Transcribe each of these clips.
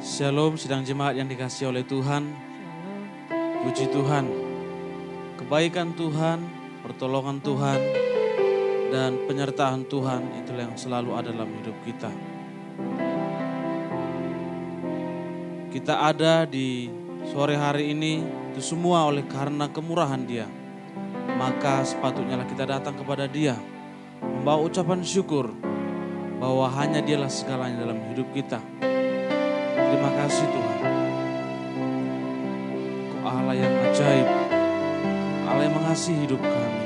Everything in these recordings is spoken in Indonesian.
Shalom sidang jemaat yang dikasihi oleh Tuhan. Puji Tuhan, kebaikan Tuhan, pertolongan Tuhan, dan penyertaan Tuhan itulah yang selalu ada dalam hidup kita. Kita ada di sore hari ini itu semua oleh karena kemurahan Dia. Maka sepatutnya kita datang kepada Dia, membawa ucapan syukur bahwa hanya Dialah segalanya dalam hidup kita. Terima kasih Tuhan. Kau Allah yang ajaib, Allah yang mengasihi hidup kami.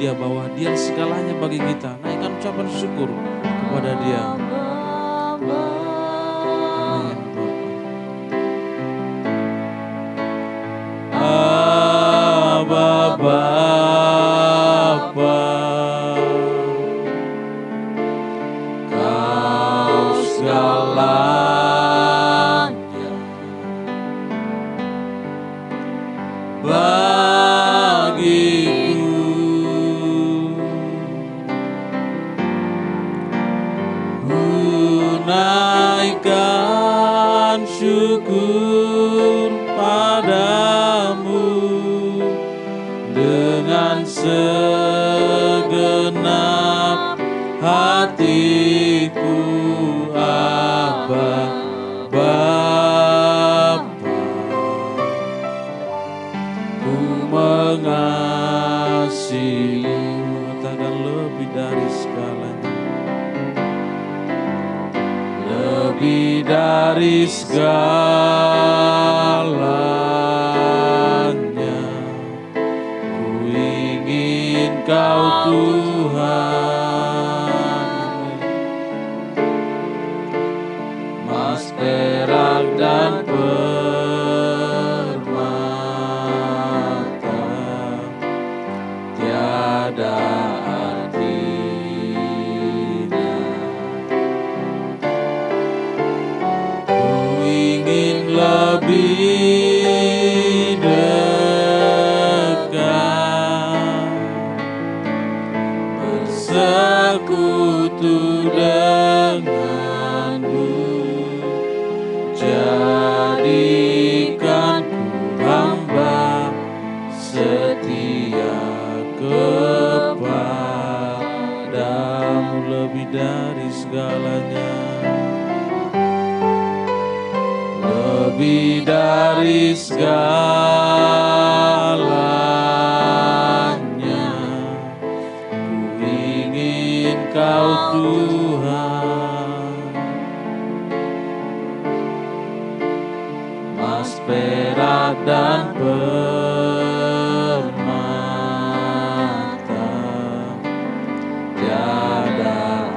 Dia bahwa Dia segalanya bagi kita. Naikkan ucapan syukur kepada Dia. Amin. Abba Bapa, Kau segalanya bagiku. Naikkan syukur padamu dengan segenap hatiku, Abba Bapa. Ku mengasihimu, katakan lebih dari segalanya. Lebih dari segalanya, ku ingin Kau Tuhan, emas, perak, dan permata, tiada lebih dekat, bersekutu denganmu, jadikan ku hamba setia kepadamu lebih dari segalanya. Lebih dari segalanya, ku ingin Kau Tuhan, emas, perak, dan permata, tiada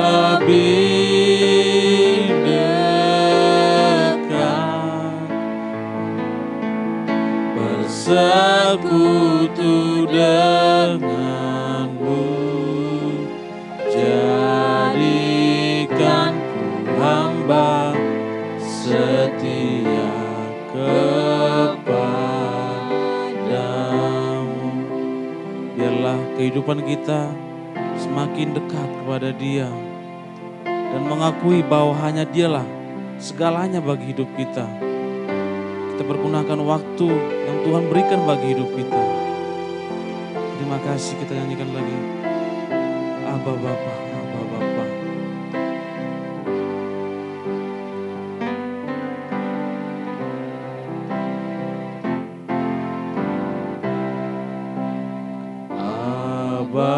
lebih dekat, bersekutu denganmu, jadikan ku hamba setia kepadamu. Biarlah kehidupan kita semakin dekat kepada Dia dan mengakui bahwa hanya Dialah segalanya bagi hidup kita. Kita kita pergunakan waktu yang Tuhan berikan bagi hidup kita. Terima kasih, kita nyanyikan lagi. Abba Bapa, Abba Bapa. Abba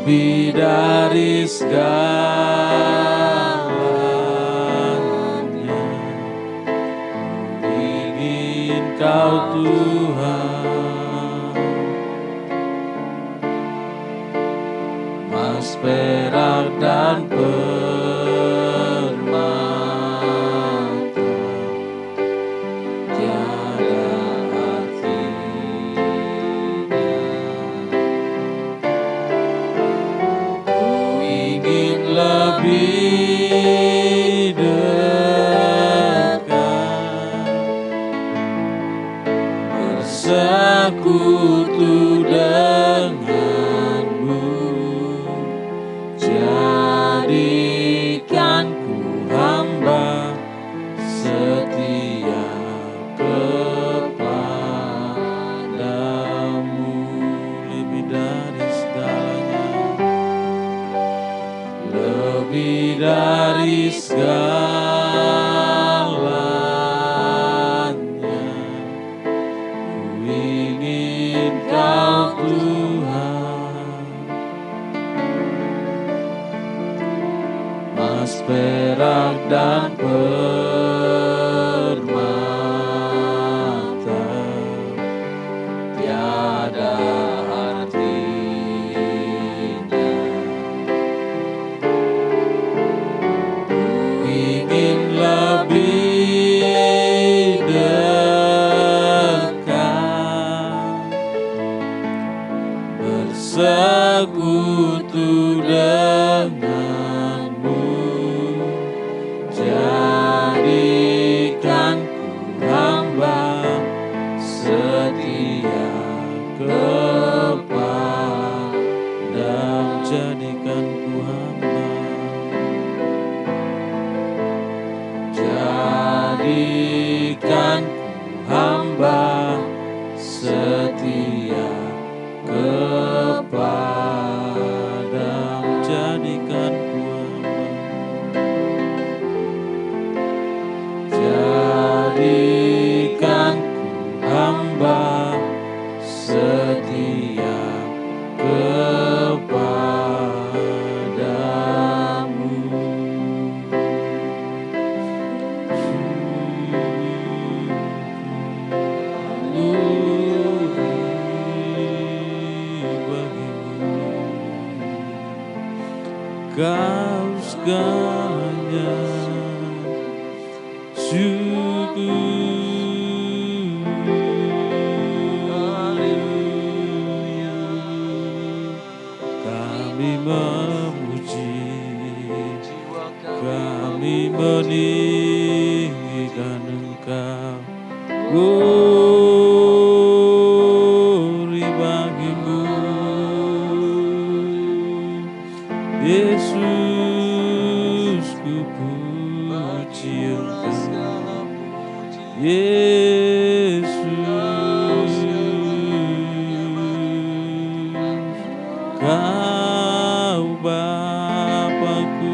lebih dari segalanya, ingin Kau Tuhan, emas, perak dan permata, tiada lebih dekat, bersekutu denganmu, jadikan ku hamba setia kepadamu, lebih dari segalanya, lebih dari segalanya, ku ingin Kau Tuhan, emas, perak dan permata, tiada lebih dekat, bersekutu denganmu, jadikan ku hamba setia kepadamu, jadikan ku hamba, jadikan ku hamba setia kepadamu, jadikan ku hamba, jadikan ku hamba setia kepadamu. Kau segalanya, syukur. Kami memuji, kami meninggikan Engkau, glory bagimu, Yesus, ku puji Engkau, Yesus, Kau Bapa-Ku,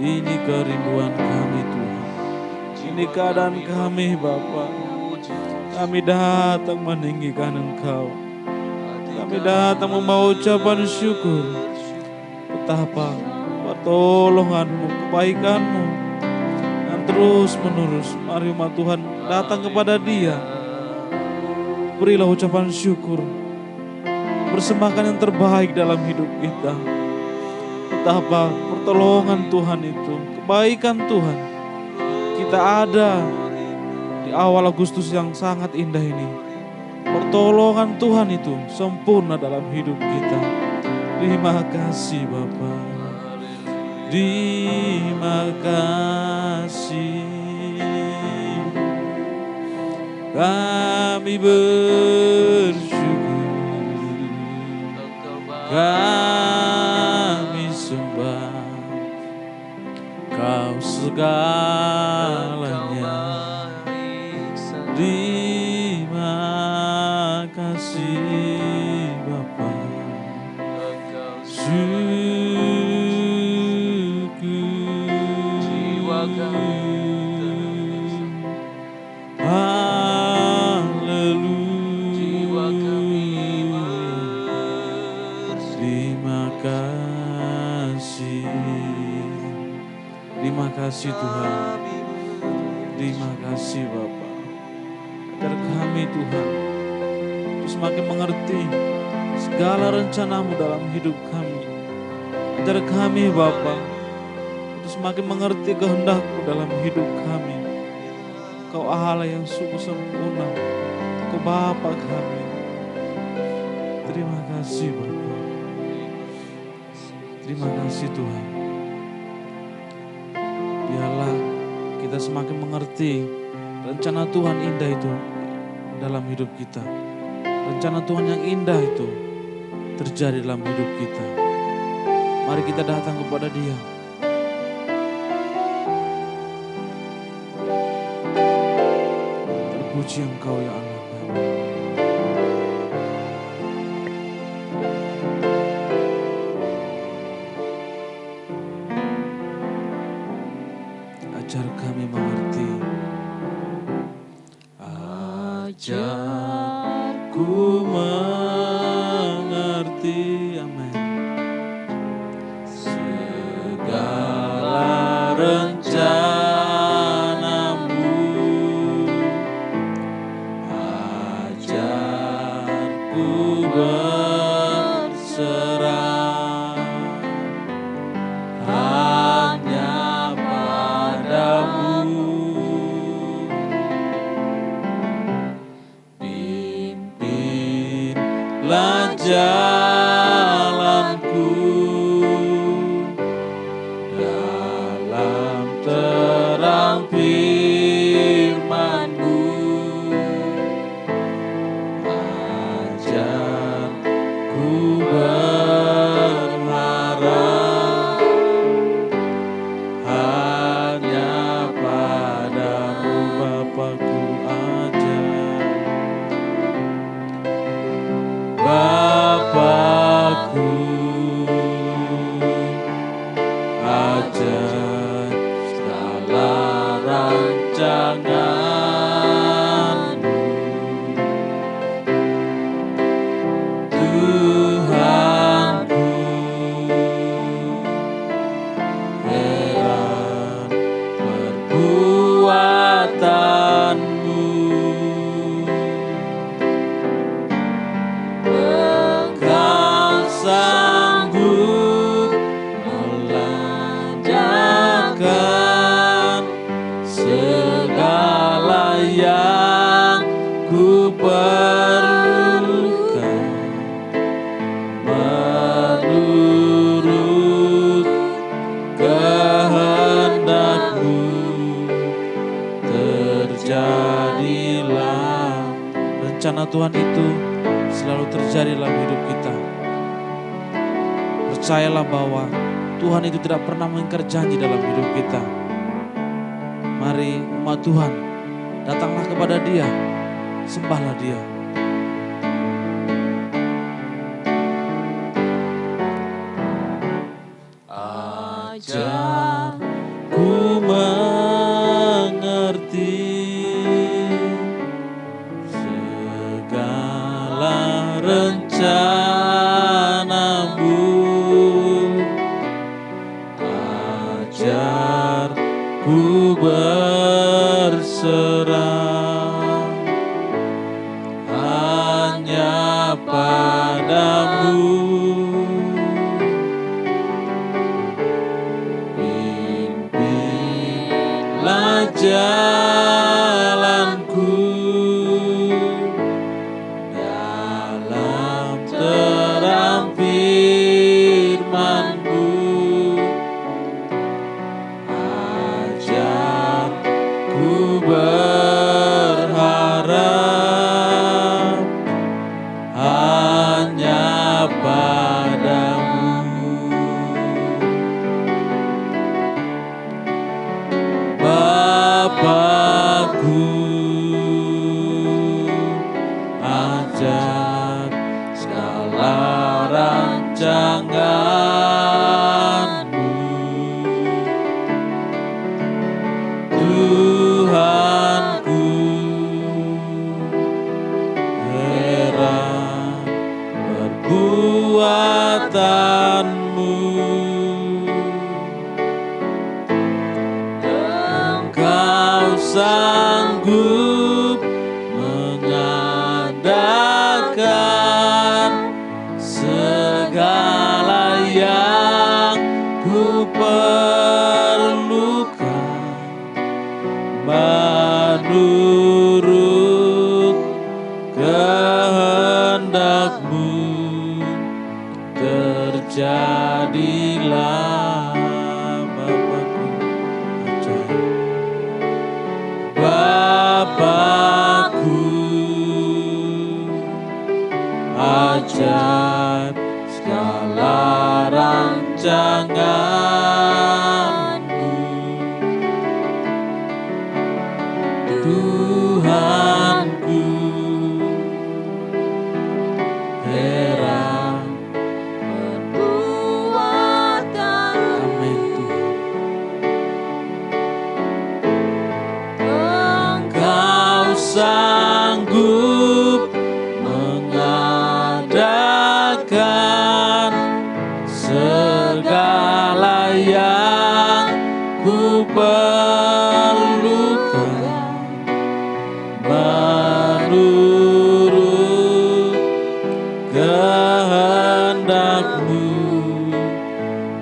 Ini kerinduan kami Tuhan. Ini keadaan kami Bapa. Kami datang meninggikan Engkau. Kami datang membawa ucapan syukur. Betapa pertolongan-Mu, kebaikan-Mu yang terus menerus. Mari umat Tuhan datang kepada Dia. Berilah ucapan syukur. Persembahkan yang terbaik dalam hidup kita. Betapa pertolongan Tuhan itu, kebaikan Tuhan. Kita ada di awal Agustus yang sangat indah ini. Pertolongan Tuhan itu sempurna dalam hidup kita. Terima kasih Bapa. Terima kasih. Kami bersyukur. Kami sembah Kau segalanya. Terima kasih Bapa. Syukur. Haleluya. Terima kasih. Terima kasih Tuhan. Terima kasih Bapa. Ajar kami Tuhan untuk semakin mengerti segala rencana-Mu dalam hidup kami. Ajar kami Bapa untuk semakin mengerti kehendak-Mu dalam hidup kami. Kau Allah yang sungguh sempurna. Kau Bapa kami. Terima kasih Bapa. Terima kasih Tuhan. Biarlah kita semakin mengerti rencana Tuhan indah itu dalam hidup kita. Rencana Tuhan yang indah itu terjadi dalam hidup kita. Mari kita datang kepada Dia. Terpuji Engkau ya Allah kami. Ajar kami mengerti. Ajarku mengerti, amin, segala rencana-Mu. Ajarku berserah hanya padamu. Pimpinlah jalanku dalam terang firman-Mu. Ajarku berharap hanya padamu Bapakku. Bapakku, ajar segala rancangan-Mu. Tuhanku, heran perbuatan-Mu. Sanggup melancarkan segala yang ku perlukan menurut kehendak-Mu. Terjadilah rencana Tuhan itu selalu terjadi dalam hidup kita. Percayalah bahwa Tuhan itu tidak pernah mengingkar janji dalam hidup kita. Mari umat Tuhan, datanglah kepada Dia, sembahlah Dia. Ajar ku mengerti segala rencanamu. Ajar ku berserah hanya padamu. Pimpinlah jalanku dalam terang firman-Mu. Ajar ku berharap hanya padamu. Bapakku, ajar segala rancangan-Mu. Tuhanku, heran perbuatan-Mu. Engkau sanggup mengadakan segala yang ku perlukan menurut kehendak-Mu. Terjadilah Bapakku, ajar segala rancangan-Mu. Tuhanku, heran perbuatan. Amin Tuhan. Engkau sanggup mengadakan segala yang ku perlukan menurut kehendak-Mu.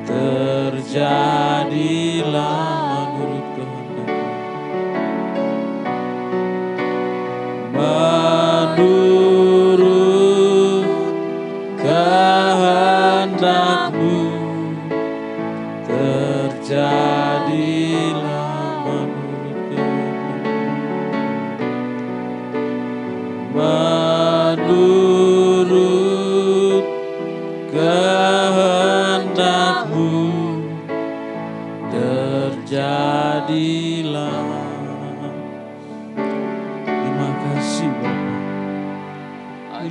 Terjadilah menurut kehendak-Mu. Menurut kehendak-Mu. Terjadilah menurut kehendak-Mu. Menurut kehendak-Mu. Terjadilah. Terima kasih Bapa.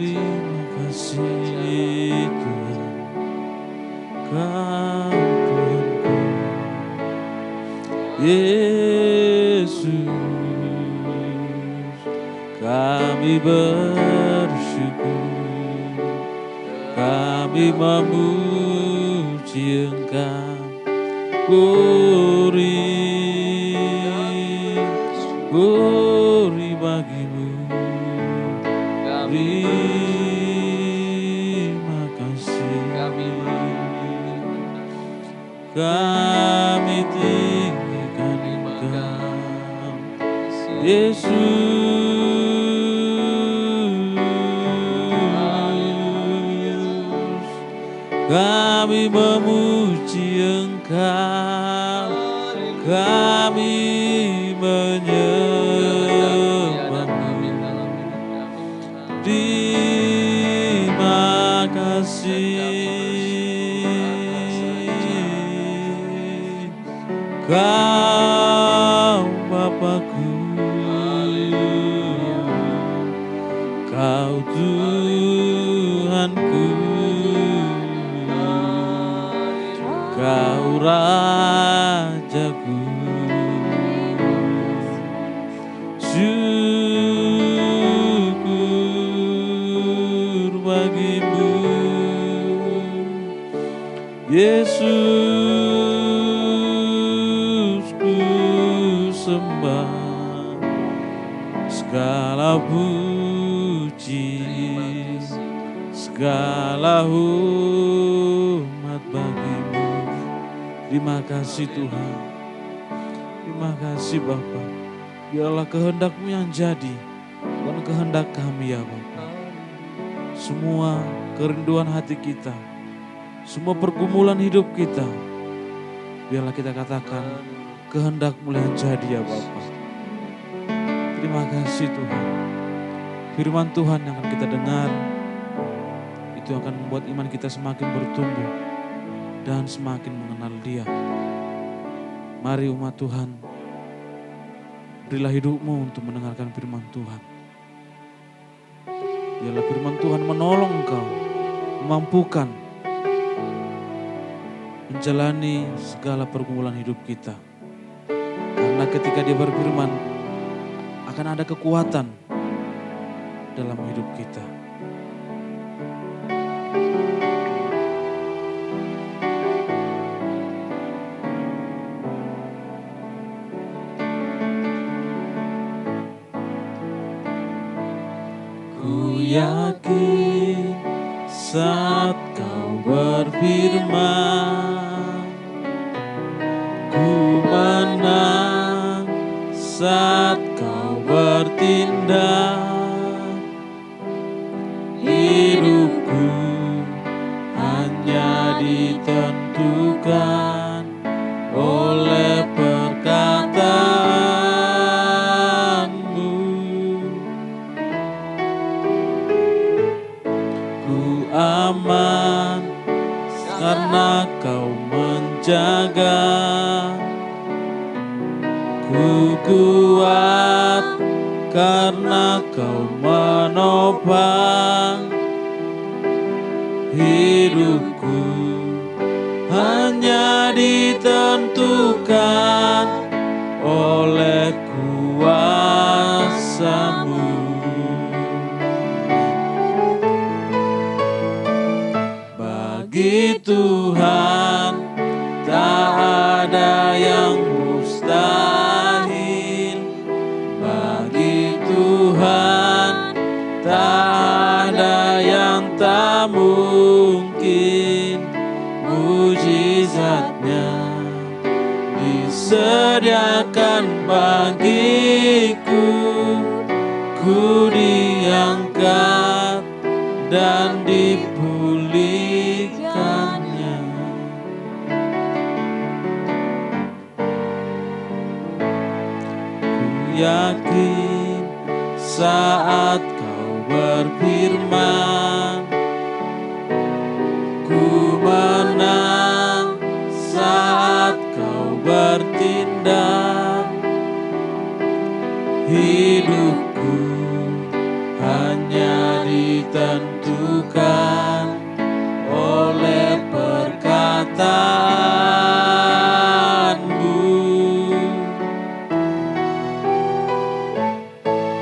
Terima kasih Tuhan. Kau Tuhanku, Yesus, kami bersyukur, kami memuji Engkau. Glory bagi-Mu. Terima kasih. Kami tinggikan Engkau, Yesus. Kami memuji Engkau, kami menyembah-Mu. Terima kasih. Kau Bapakku, Kau Tuhanku, Kau Rajaku. sembah, segala puji, segala hormat bagimu. Terima kasih Tuhan, terima kasih Bapa. Biarlah kehendak-Mu yang jadi, bukan kehendak kami ya Bapa. Semua kerinduan hati kita, semua pergumulan hidup kita, biarlah kita katakan kehendak-Mu yang jadi ya Bapa. Terima kasih Tuhan. Firman Tuhan yang akan kita dengar, itu akan membuat iman kita semakin bertumbuh dan semakin mengenal Dia. Mari umat Tuhan, berilah hidupmu untuk mendengarkan firman Tuhan. Biarlah firman Tuhan menolong engkau, memampukan menjalani segala pergumulan hidup kita. Karena ketika Dia berfirman, akan ada kekuatan dalam hidup kita. Yakin saat Kau berfirman, ku menang saat Kau bertindak. Hidupku hanya ditentukan oleh perkataan-Mu. Aman karena Kau menjaga, ku kuat karena Kau menopang. Hidupku hanya ditentukan oleh kuasa-Mu. Bagi Tuhan tak ada yang mustahil. Bagi Tuhan tak ada yang tak mungkin. Mujizat-Nya disediakan bagiku. Ku diangkat dan dipulihkannya. Ku yakin saat Kau berfirman, ku menang saat Kau bertindak. Hidupku hanya ditentukan oleh perkataan-Mu.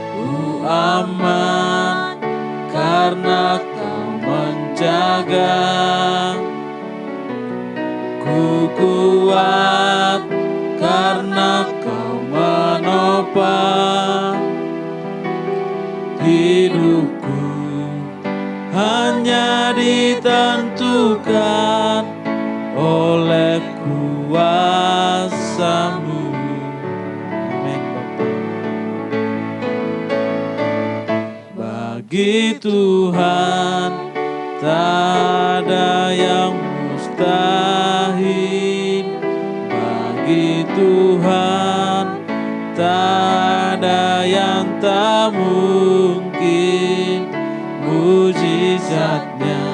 Ku aman karena Kau menjaga, ku kuat karena Kau menopang. Hidupku hanya ditentukan oleh kuasa-Mu. Amin. Bagi Tuhan tak ada yang mustahil. Bagi Tuhan tak ada yang tak mungkin. Mujizat-Nya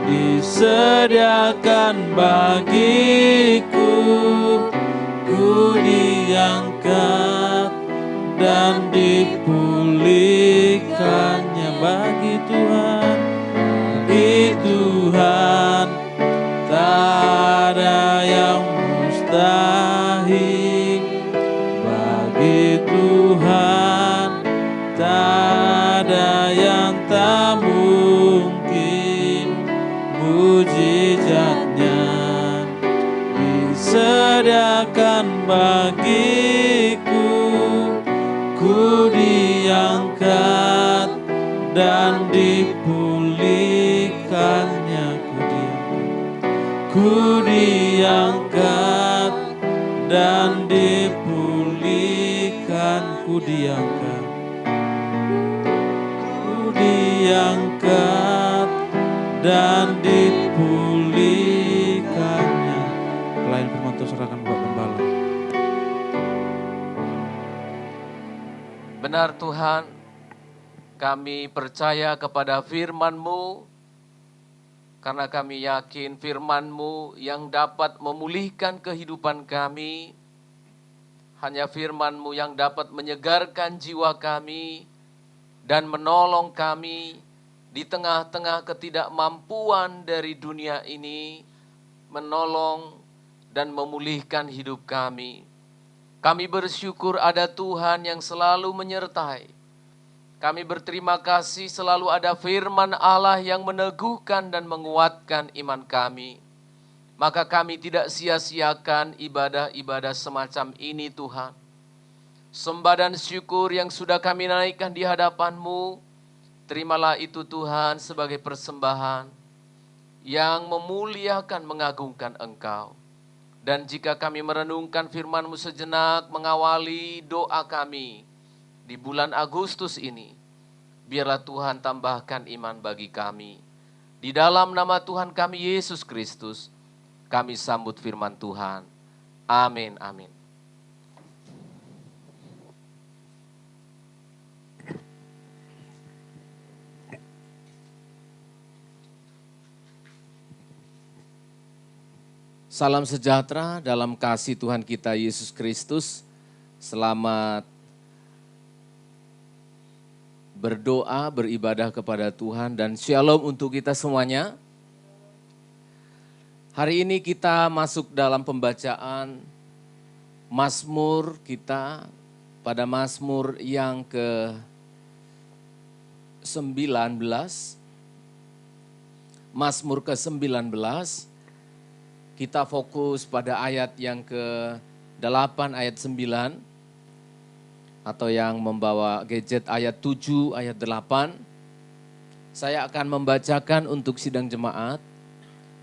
disediakan bagiku. Ku diangkat dan dipulihkannya. Bagi Tuhan, bagi Tuhan tak ada yang mustahil. Bagi Tuhan tak ada yang tak mungkin. Mujizat-Nya disediakan serahkan bagiku. Ku diangkat dan dipulihkannya, ku diangkat dan dipulihkan, ku diangkat dan dipulihkannya. Pelayan firman Tuhan serahkan Bapak Gembala. Benar Tuhan, kami percaya kepada firman-Mu, karena kami yakin firman-Mu yang dapat memulihkan kehidupan kami. Hanya firman-Mu yang dapat menyegarkan jiwa kami dan menolong kami di tengah-tengah ketidakmampuan dari dunia ini, menolong dan memulihkan hidup kami. Kami bersyukur ada Tuhan yang selalu menyertai. Kami berterima kasih selalu ada firman Allah yang meneguhkan dan menguatkan iman kami. Maka kami tidak sia-siakan ibadah-ibadah semacam ini Tuhan. Sembah dan syukur yang sudah kami naikkan di hadapan-Mu, terimalah itu Tuhan sebagai persembahan yang memuliakan, mengagungkan Engkau. Dan jika kami merenungkan firman-Mu sejenak mengawali doa kami di bulan Agustus ini, biarlah Tuhan tambahkan iman bagi kami. Di dalam nama Tuhan kami Yesus Kristus, kami sambut firman Tuhan. Amin, amin. Salam sejahtera dalam kasih Tuhan kita Yesus Kristus. Selamat berdoa, beribadah kepada Tuhan, dan shalom untuk kita semuanya. Hari ini kita masuk dalam pembacaan Mazmur kita pada Mazmur yang ke-19. Mazmur ke-19. Kita fokus pada ayat yang ke-8, ayat 9. Atau yang membawa gadget ayat 7, ayat 8. Saya akan membacakan untuk sidang jemaat.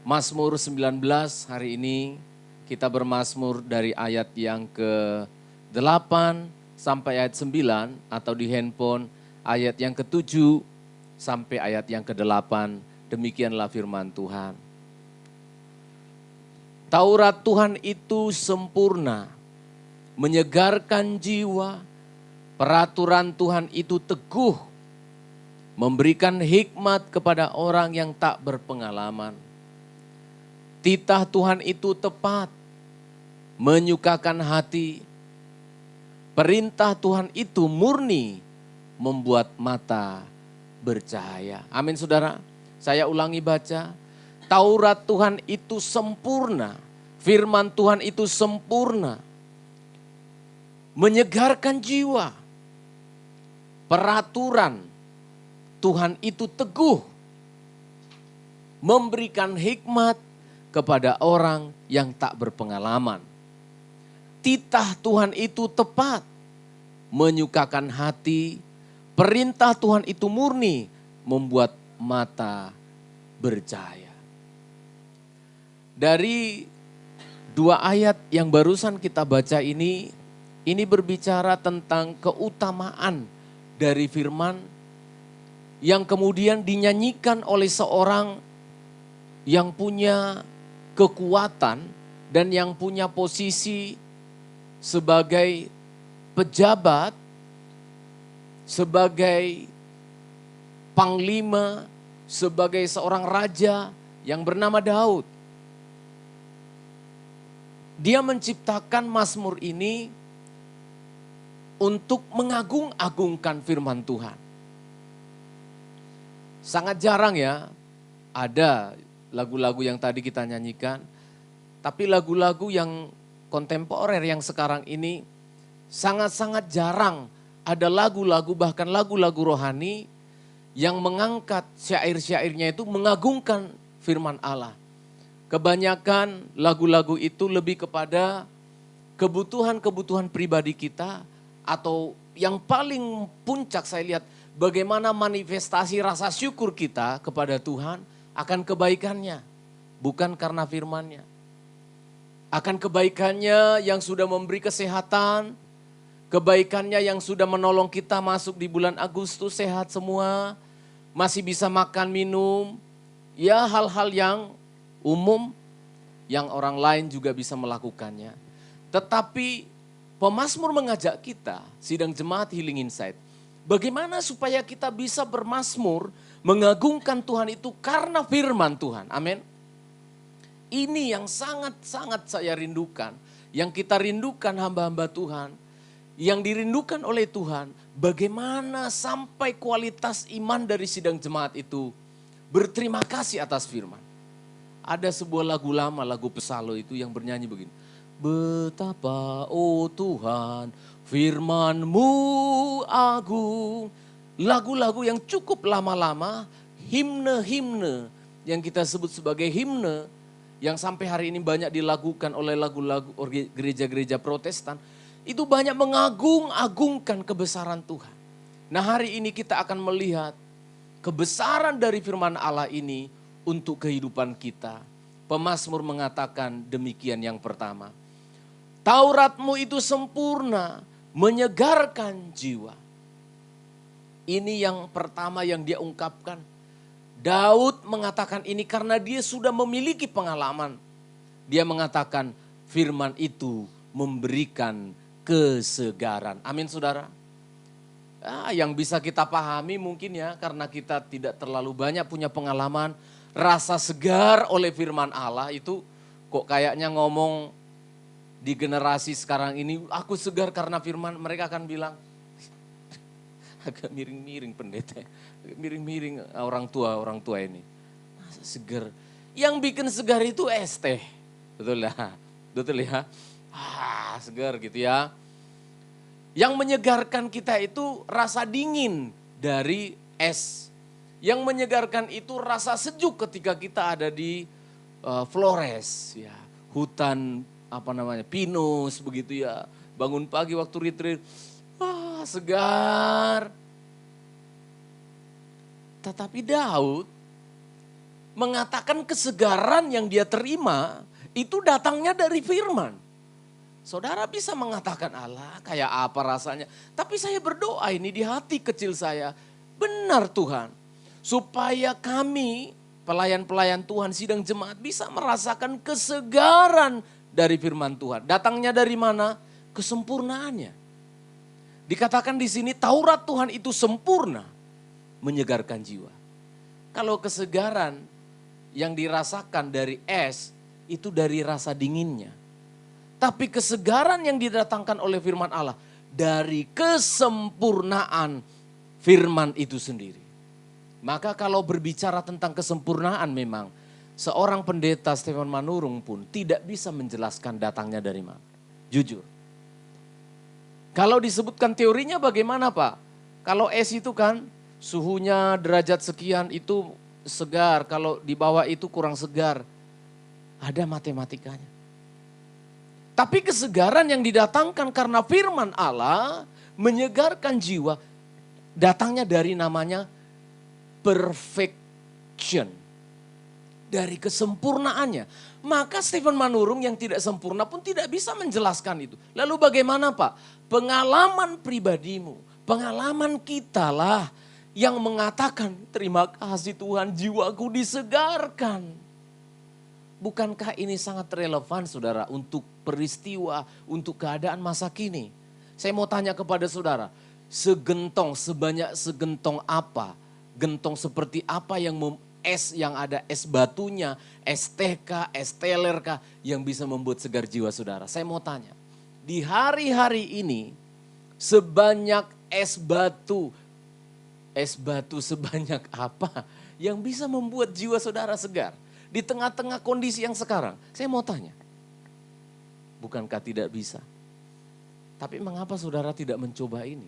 Mazmur 19 hari ini kita bermazmur dari ayat yang ke-8 sampai ayat 9. Atau di handphone ayat yang ke-7 sampai ayat yang ke-8. Demikianlah firman Tuhan. Taurat Tuhan itu sempurna, menyegarkan jiwa. Peraturan Tuhan itu teguh, memberikan hikmat kepada orang yang tak berpengalaman. Titah Tuhan itu tepat, menyukakan hati. Perintah Tuhan itu murni, membuat mata bercahaya. Amin saudara. Saya ulangi baca. Taurat Tuhan itu sempurna, firman Tuhan itu sempurna, menyegarkan jiwa. Peraturan Tuhan itu teguh, memberikan hikmat kepada orang yang tak berpengalaman. Titah Tuhan itu tepat, menyukakan hati. Perintah Tuhan itu murni, membuat mata bercahaya. Dari dua ayat yang barusan kita baca ini berbicara tentang keutamaan dari firman yang kemudian dinyanyikan oleh seorang yang punya kekuatan dan yang punya posisi sebagai pejabat, sebagai panglima, sebagai seorang raja yang bernama Daud. Dia menciptakan Mazmur ini untuk mengagung-agungkan firman Tuhan. Sangat jarang ya ada lagu-lagu yang tadi kita nyanyikan. Tapi lagu-lagu yang kontemporer yang sekarang ini sangat-sangat jarang ada lagu-lagu, bahkan lagu-lagu rohani yang mengangkat syair-syairnya itu mengagungkan firman Allah. Kebanyakan lagu-lagu itu lebih kepada kebutuhan-kebutuhan pribadi kita, atau yang paling puncak saya lihat bagaimana manifestasi rasa syukur kita kepada Tuhan akan kebaikannya, bukan karena firman-Nya. Akan kebaikannya yang sudah memberi kesehatan, kebaikannya yang sudah menolong kita masuk di bulan Agustus sehat semua, masih bisa makan minum, ya hal-hal yang umum yang orang lain juga bisa melakukannya. Tetapi pemazmur mengajak kita, sidang jemaat Healing Insight, bagaimana supaya kita bisa bermazmur, mengagungkan Tuhan itu karena firman Tuhan. Amin. Ini yang sangat-sangat saya rindukan, yang kita rindukan hamba-hamba Tuhan, yang dirindukan oleh Tuhan, bagaimana sampai kualitas iman dari sidang jemaat itu berterima kasih atas firman. Ada sebuah lagu lama, lagu Pesalo itu yang bernyanyi begini. Betapa, oh Tuhan, firman-Mu agung. Lagu-lagu yang cukup lama-lama, himne-himne yang kita sebut sebagai himne, yang sampai hari ini banyak dilakukan oleh lagu-lagu gereja-gereja Protestan, itu banyak mengagung-agungkan kebesaran Tuhan. Nah, hari ini kita akan melihat kebesaran dari firman Allah ini untuk kehidupan kita. Pemazmur mengatakan demikian yang pertama. Taurat-Mu itu sempurna, menyegarkan jiwa. Ini yang pertama yang dia ungkapkan. Daud mengatakan ini karena dia sudah memiliki pengalaman. Dia mengatakan firman itu memberikan kesegaran. Amin saudara. Yang bisa kita pahami mungkin ya karena kita tidak terlalu banyak punya pengalaman. Rasa segar oleh firman Allah itu kok kayaknya ngomong di generasi sekarang ini, aku segar karena firman, mereka akan bilang, agak miring-miring pendeta, miring-miring orang tua ini. Masa segar? Yang bikin segar itu es teh, betul ya? Segar gitu ya. Yang menyegarkan kita itu rasa dingin dari es. Yang menyegarkan itu rasa sejuk ketika kita ada di Flores, ya, hutan pinus begitu ya. Bangun pagi waktu retreat, segar. Tetapi Daud mengatakan kesegaran yang dia terima itu datangnya dari firman. Saudara bisa mengatakan Allah kayak apa rasanya. Tapi saya berdoa ini di hati kecil saya. Benar Tuhan. Supaya kami pelayan-pelayan Tuhan sidang jemaat bisa merasakan kesegaran dari firman Tuhan. Datangnya dari mana? Kesempurnaannya. Dikatakan di sini Taurat Tuhan itu sempurna, menyegarkan jiwa. Kalau kesegaran yang dirasakan dari es itu dari rasa dinginnya. Tapi kesegaran yang didatangkan oleh firman Allah dari kesempurnaan firman itu sendiri. Maka kalau berbicara tentang kesempurnaan memang seorang pendeta Stephen Manurung pun tidak bisa menjelaskan datangnya dari mana. Jujur. Kalau disebutkan teorinya bagaimana Pak? Kalau es itu kan suhunya derajat sekian itu segar, kalau di bawah itu kurang segar. Ada matematikanya. Tapi kesegaran yang didatangkan karena firman Allah menyegarkan jiwa, datangnya dari namanya perfection. Dari kesempurnaannya. Maka Stephen Manurung yang tidak sempurna pun tidak bisa menjelaskan itu. Lalu bagaimana Pak? Pengalaman pribadimu, pengalaman kita lah yang mengatakan terima kasih Tuhan jiwaku disegarkan. Bukankah ini sangat relevan saudara untuk peristiwa, untuk keadaan masa kini? Saya mau tanya kepada saudara, sebanyak segentong apa? Gentong seperti apa yang es yang ada es batunya, es teh kah, es teler kah yang bisa membuat segar jiwa saudara? Saya mau tanya, di hari-hari ini sebanyak es batu sebanyak apa yang bisa membuat jiwa saudara segar? Di tengah-tengah kondisi yang sekarang, saya mau tanya, bukankah tidak bisa? Tapi mengapa saudara tidak mencoba ini?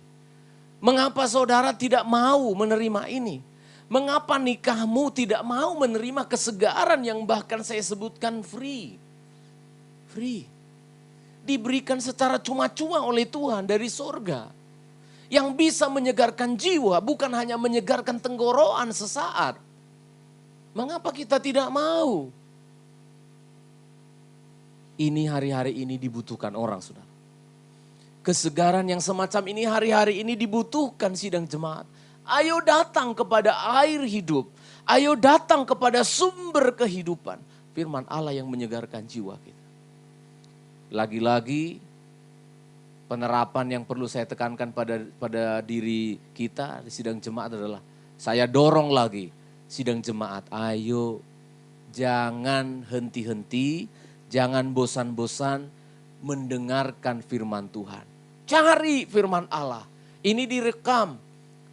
Mengapa saudara tidak mau menerima ini? Mengapa nikahmu tidak mau menerima kesegaran yang bahkan saya sebutkan free? Free. diberikan secara cuma-cuma oleh Tuhan dari sorga. Yang bisa menyegarkan jiwa, bukan hanya menyegarkan tenggorokan sesaat. Mengapa kita tidak mau? Ini hari-hari ini dibutuhkan orang, saudara. Kesegaran yang semacam ini hari-hari ini dibutuhkan sidang jemaat. Ayo datang kepada air hidup. Ayo datang kepada sumber kehidupan. Firman Allah yang menyegarkan jiwa kita. Lagi-lagi penerapan yang perlu saya tekankan pada diri kita di sidang jemaat adalah saya dorong lagi sidang jemaat. Ayo jangan henti-henti, jangan bosan-bosan mendengarkan firman Tuhan. Cari firman Allah. Ini direkam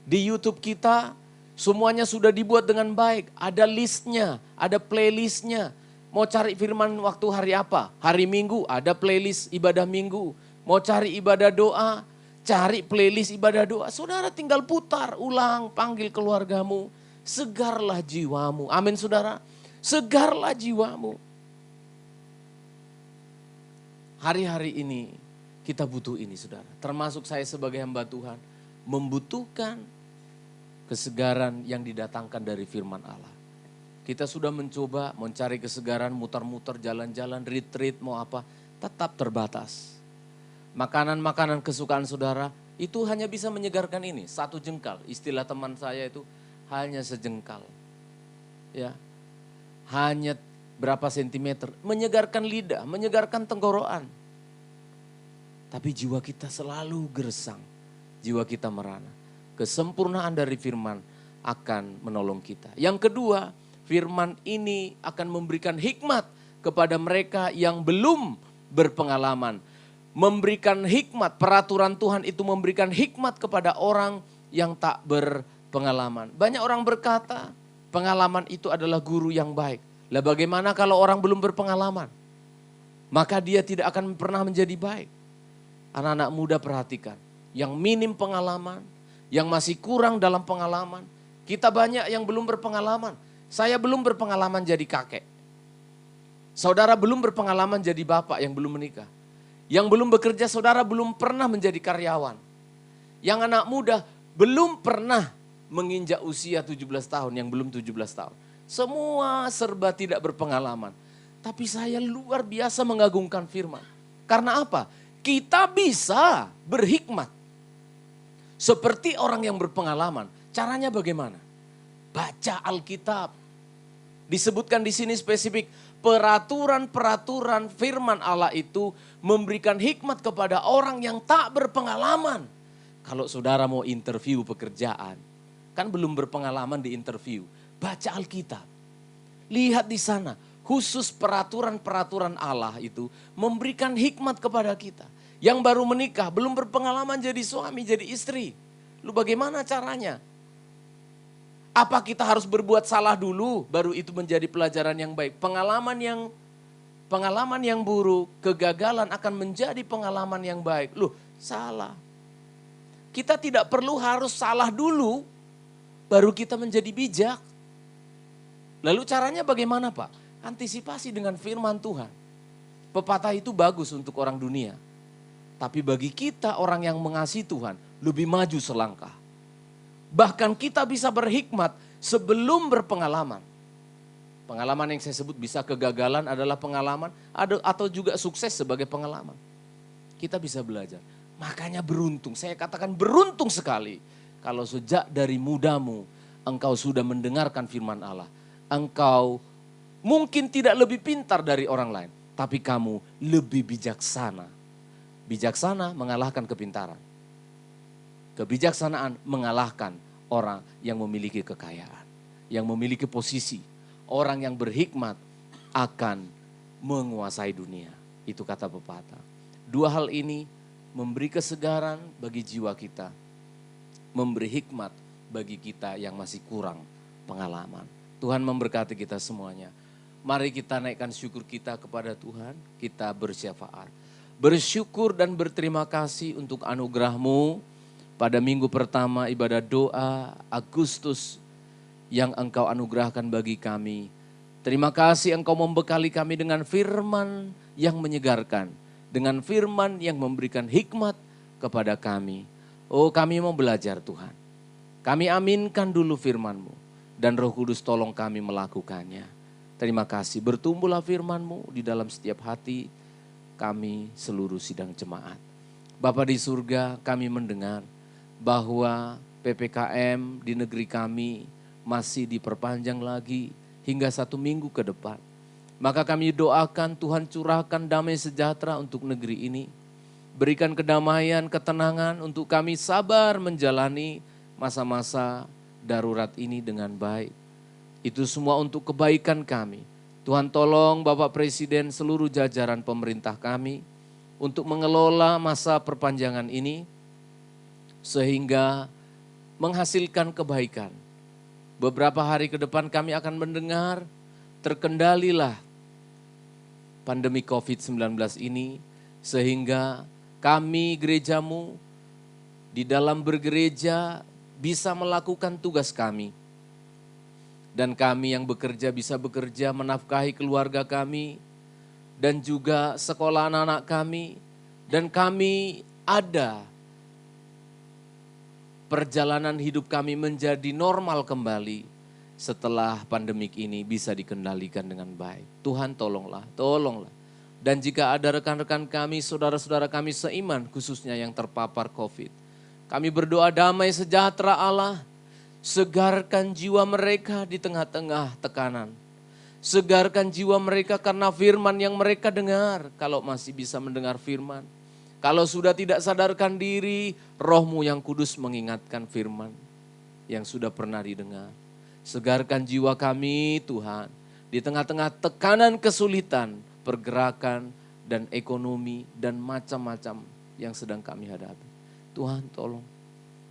di YouTube kita, semuanya sudah dibuat dengan baik. Ada listnya, ada playlistnya. Mau cari firman waktu hari apa? Hari Minggu, ada playlist ibadah Minggu. Mau cari ibadah doa, cari playlist ibadah doa. Saudara tinggal putar, ulang, panggil keluargamu. Segarlah jiwamu. Amin saudara. Segarlah jiwamu. Hari-hari ini kita butuh ini saudara. Termasuk saya sebagai hamba Tuhan. Membutuhkan kesegaran yang didatangkan dari firman Allah. Kita sudah mencoba mencari kesegaran, muter-muter, jalan-jalan, retreat, mau apa. Tetap terbatas. Makanan-makanan kesukaan saudara itu hanya bisa menyegarkan ini. 1 jengkal, istilah teman saya itu hanya sejengkal. Ya, hanya berapa sentimeter. Menyegarkan lidah, menyegarkan tenggorokan. Tapi jiwa kita selalu gersang. Jiwa kita merana. Kesempurnaan dari firman akan menolong kita. Yang kedua, firman ini akan memberikan hikmat kepada mereka yang belum berpengalaman. Memberikan hikmat, peraturan Tuhan itu memberikan hikmat kepada orang yang tak berpengalaman. Banyak orang berkata, pengalaman itu adalah guru yang baik. Lah bagaimana kalau orang belum berpengalaman? Maka dia tidak akan pernah menjadi baik. Anak-anak muda perhatikan, yang minim pengalaman, yang masih kurang dalam pengalaman. Kita banyak yang belum berpengalaman. Saya belum berpengalaman jadi kakek. Saudara belum berpengalaman jadi bapak yang belum menikah. Yang belum bekerja, saudara belum pernah menjadi karyawan. Yang anak muda belum pernah menginjak usia 17 tahun, yang belum 17 tahun. Semua serba tidak berpengalaman. Tapi saya luar biasa mengagungkan firman. Karena apa? Kita bisa berhikmat. Seperti orang yang berpengalaman. Caranya bagaimana? Baca Alkitab. Disebutkan di sini spesifik. Peraturan-peraturan firman Allah itu memberikan hikmat kepada orang yang tak berpengalaman. Kalau saudara mau interview pekerjaan. Kan belum berpengalaman di interview. Baca Alkitab. Lihat di sana. Khusus peraturan-peraturan Allah itu memberikan hikmat kepada kita. Yang baru menikah, belum berpengalaman jadi suami, jadi istri. Lu bagaimana caranya? Apa kita harus berbuat salah dulu, baru itu menjadi pelajaran yang baik. Pengalaman yang buruk, kegagalan akan menjadi pengalaman yang baik. Loh, salah. Kita tidak perlu harus salah dulu, baru kita menjadi bijak. Lalu caranya bagaimana Pak? Antisipasi dengan firman Tuhan. Pepatah itu bagus untuk orang dunia. Tapi bagi kita orang yang mengasihi Tuhan, lebih maju selangkah. Bahkan kita bisa berhikmat sebelum berpengalaman. Pengalaman yang saya sebut bisa kegagalan adalah pengalaman, atau juga sukses sebagai pengalaman. Kita bisa belajar. Makanya beruntung, saya katakan beruntung sekali. Kalau sejak dari mudamu engkau sudah mendengarkan firman Allah. Engkau mungkin tidak lebih pintar dari orang lain. Tapi kamu lebih bijaksana. Bijaksana mengalahkan kepintaran. Kebijaksanaan mengalahkan orang yang memiliki kekayaan. Yang memiliki posisi. Orang yang berhikmat akan menguasai dunia. Itu kata pepatah. Dua hal ini memberi kesegaran bagi jiwa kita. Memberi hikmat bagi kita yang masih kurang pengalaman. Tuhan memberkati kita semuanya. Mari kita naikkan syukur kita kepada Tuhan. Kita bersyafaat. Bersyukur dan berterima kasih untuk anugerah-Mu pada minggu pertama ibadah doa Agustus yang Engkau anugerahkan bagi kami. Terima kasih Engkau membekali kami dengan firman yang menyegarkan. dengan firman yang memberikan hikmat kepada kami. Oh, kami mau belajar Tuhan. Kami aminkan dulu firman-Mu dan Roh Kudus tolong kami melakukannya. Terima kasih, bertumbuhlah firman-Mu di dalam setiap hati kami seluruh sidang jemaat. Bapa di surga, kami mendengar bahwa PPKM di negeri kami masih diperpanjang lagi hingga 1 minggu ke depan. Maka kami doakan Tuhan curahkan damai sejahtera untuk negeri ini. Berikan kedamaian, ketenangan untuk kami sabar menjalani masa-masa darurat ini dengan baik. Itu semua untuk kebaikan kami. Tuhan tolong Bapak Presiden seluruh jajaran pemerintah kami untuk mengelola masa perpanjangan ini sehingga menghasilkan kebaikan. Beberapa hari ke depan kami akan mendengar terkendalilah pandemi COVID-19 ini sehingga kami gerejamu di dalam bergereja bisa melakukan tugas kami. Dan kami yang bekerja bisa bekerja menafkahi keluarga kami dan juga sekolah anak-anak kami. Dan kami ada perjalanan hidup kami menjadi normal kembali setelah pandemik ini bisa dikendalikan dengan baik. Tuhan tolonglah. Dan jika ada rekan-rekan kami, saudara-saudara kami seiman khususnya yang terpapar COVID. Kami berdoa damai sejahtera Allah, segarkan jiwa mereka di tengah-tengah tekanan. Segarkan jiwa mereka karena firman yang mereka dengar, kalau masih bisa mendengar firman. Kalau sudah tidak sadarkan diri, Roh-Mu yang kudus mengingatkan firman yang sudah pernah didengar. Segarkan jiwa kami Tuhan, di tengah-tengah tekanan kesulitan, pergerakan dan ekonomi dan macam-macam yang sedang kami hadapi. Tuhan tolong,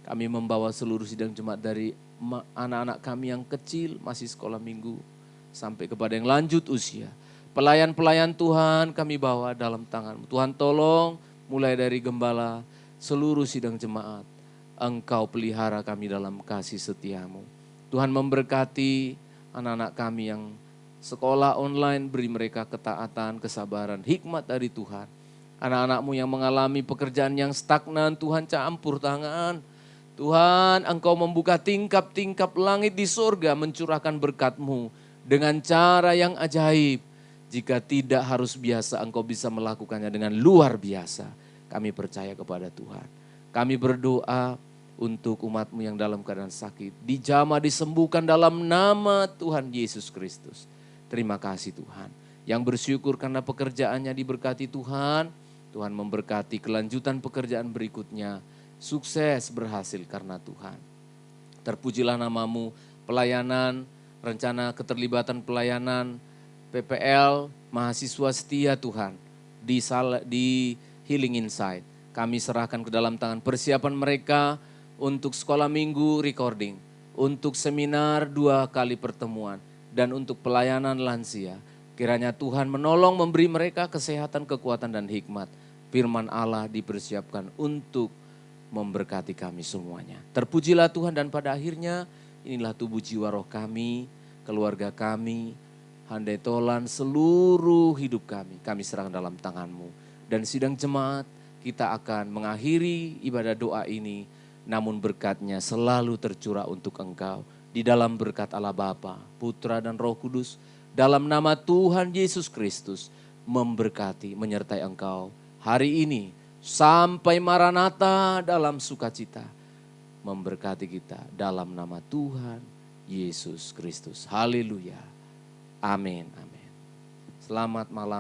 kami membawa seluruh sidang jemaat dari anak-anak kami yang kecil masih sekolah minggu sampai kepada yang lanjut usia. Pelayan-pelayan Tuhan kami bawa dalam tangan-Mu. Tuhan tolong mulai dari gembala seluruh sidang jemaat. Engkau pelihara kami dalam kasih setia-Mu. Tuhan memberkati anak-anak kami yang sekolah online, beri mereka ketaatan, kesabaran, hikmat dari Tuhan. Anak-anak-Mu yang mengalami pekerjaan yang stagnan, Tuhan campur tangan. Tuhan, Engkau membuka tingkap-tingkap langit di surga, mencurahkan berkat-Mu dengan cara yang ajaib. Jika tidak harus biasa, Engkau bisa melakukannya dengan luar biasa. Kami percaya kepada Tuhan. Kami berdoa untuk umat-Mu yang dalam keadaan sakit. Dijamah disembuhkan dalam nama Tuhan Yesus Kristus. Terima kasih Tuhan. Yang bersyukur karena pekerjaannya diberkati Tuhan. Tuhan memberkati kelanjutan pekerjaan berikutnya. Sukses berhasil karena Tuhan. Terpujilah nama-Mu, pelayanan, rencana keterlibatan pelayanan, PPL, mahasiswa setia Tuhan di Healing Insight. Kami serahkan ke dalam tangan persiapan mereka untuk sekolah minggu recording, untuk seminar 2 kali pertemuan, dan untuk pelayanan lansia. Kiranya Tuhan menolong memberi mereka kesehatan, kekuatan, dan hikmat. Firman Allah dipersiapkan untuk memberkati kami semuanya. Terpujilah Tuhan dan pada akhirnya inilah tubuh jiwa roh kami, keluarga kami, handai tolan seluruh hidup kami serahkan dalam tangan-Mu. Dan sidang jemaat kita akan mengakhiri ibadah doa ini, namun berkat-Nya selalu tercurah untuk Engkau. Di dalam berkat Allah Bapa, Putra dan Roh Kudus, dalam nama Tuhan Yesus Kristus, memberkati, menyertai engkau hari ini sampai Maranatha dalam sukacita. Memberkati kita dalam nama Tuhan Yesus Kristus. Haleluya. Amin. Amin. Selamat malam.